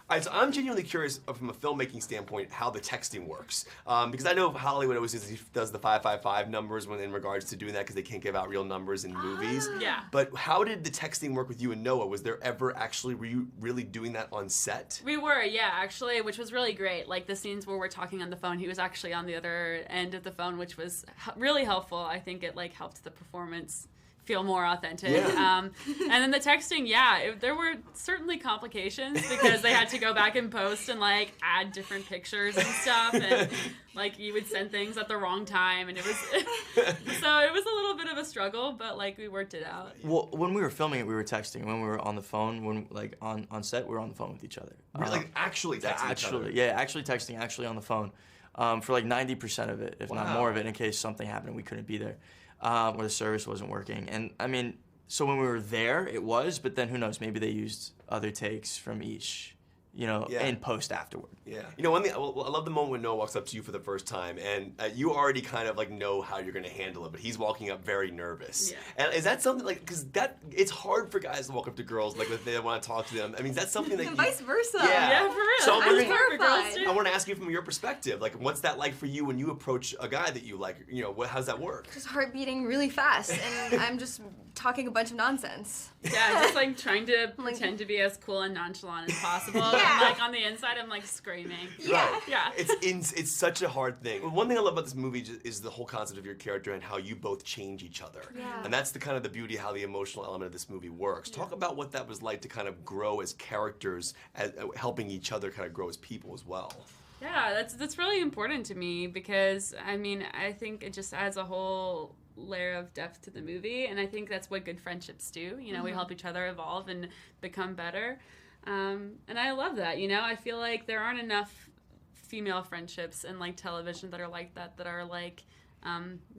All right, so I'm genuinely curious from a filmmaking standpoint how the texting works. Because I know Hollywood always does the 555 numbers when in regards to doing that because they can't give out real numbers in movies. Yeah. But how did the texting work with you and Noah? Was there ever actually, were you really doing that on set? We were, yeah, actually, which was really great. Like the scenes where we're talking on the phone, he was actually on the other end of the phone, which was really helpful. I think it like helped the performance feel more authentic. Yeah. And then the texting, yeah, there were certainly complications because they had to go back and post and like add different pictures and stuff, and like you would send things at the wrong time, and it was so it was a little bit of a struggle, but like we worked it out. Well, when we were filming it, we were texting. When we were on the phone, when like on set, we were on the phone with each other. Like actually texting each other? Yeah, actually texting, actually on the phone. For like 90% of it, if not more of it, in case something happened and we couldn't be there. Or the service wasn't working. And I mean, so when we were there, it was, but then who knows, maybe they used other takes from each, you know, in post afterward. Yeah. You know, one thing, I love the moment when Noah walks up to you for the first time, and you already kind of like know how you're going to handle it, but he's walking up very nervous. Yeah. And is that something like, because it's hard for guys to walk up to girls like if they want to talk to them. I mean, is that something that And vice versa. Yeah, for real. So I'm terrified. I want to ask you from your perspective, like what's that like for you when you approach a guy that you like, you know, how's that work? Just heart beating really fast, and I'm just talking a bunch of nonsense. Yeah, just like trying to pretend to be as cool and nonchalant as possible. Yeah. And like on the inside, I'm like screaming. Yeah. Right. Yeah. It's such a hard thing. One thing I love about this movie is the whole concept of your character and how you both change each other. Yeah. And that's the kind of the beauty of how the emotional element of this movie works. Talk about what that was like to kind of grow as characters, as, helping each other kind of grow as people as well. Yeah, that's really important to me because, I mean, I think it just adds a whole layer of depth to the movie, and I think that's what good friendships do. You know, we help each other evolve and become better. And I love that, you know? I feel like there aren't enough female friendships in, like, television that are like that are, like,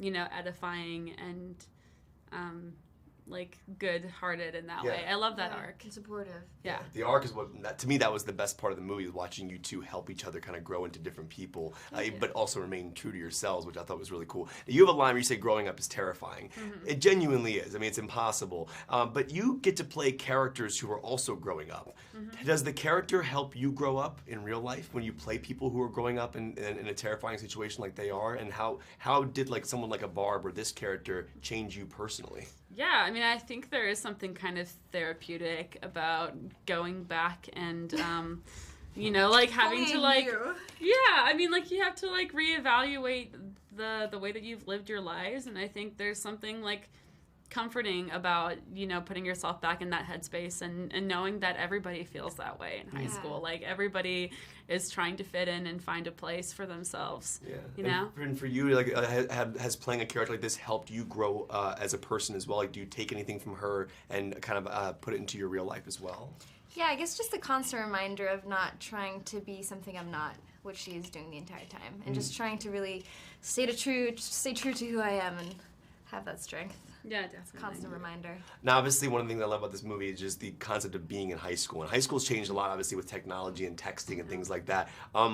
you know, edifying and, like, good-hearted in that way. I love that arc. And supportive. Yeah. The arc is to me, that was the best part of the movie, was watching you two help each other kind of grow into different people, but also remain true to yourselves, which I thought was really cool. You have a line where you say growing up is terrifying. It genuinely is. I mean, it's impossible. But you get to play characters who are also growing up. Does the character help you grow up in real life when you play people who are growing up in a terrifying situation like they are? And how did like someone like a Barb or this character change you personally? Yeah, I mean, I think there is something kind of therapeutic about going back and, you know, like having to like, yeah, I mean, like you have to like reevaluate the way that you've lived your lives, and I think there's something like comforting about, you know, putting yourself back in that headspace and knowing that everybody feels that way in high school. Like everybody is trying to fit in and find a place for themselves. Yeah. You know? And for you, like, has playing a character like this helped you grow as a person as well? Like, do you take anything from her and kind of put it into your real life as well? Yeah, I guess just the constant reminder of not trying to be something I'm not, which she is doing the entire time, and just trying to really stay true to who I am and have that strength. Yeah, definitely. Constant reminder. Now, obviously, one of the things I love about this movie is just the concept of being in high school. And high school's changed a lot, obviously, with technology and texting and things like that.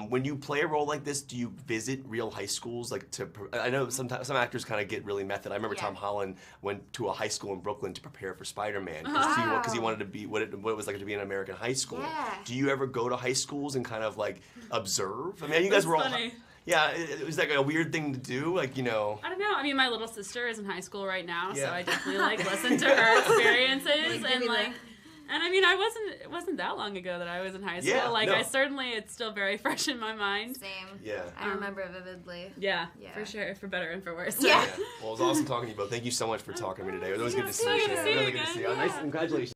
When you play a role like this, do you visit real high schools? Like, I know some actors kind of get really method. I remember Tom Holland went to a high school in Brooklyn to prepare for Spider-Man because he wanted to be what it was like to be in an American high school. Yeah. Do you ever go to high schools and kind of like observe? I mean, you guys were all. Funny. Yeah, it was like a weird thing to do, like, you know. I don't know. I mean, my little sister is in high school right now, so I definitely like listen to her experiences and like. And I mean, it wasn't that long ago that I was in high school. Yeah, like, it's still very fresh in my mind. Same. Yeah. I remember it vividly. Yeah, for sure, for better and for worse. Yeah. Well, it was awesome talking to you both. Thank you so much for talking to me today. It was always good to see you. Good to see you Really again. good to see you. Nice, congratulations.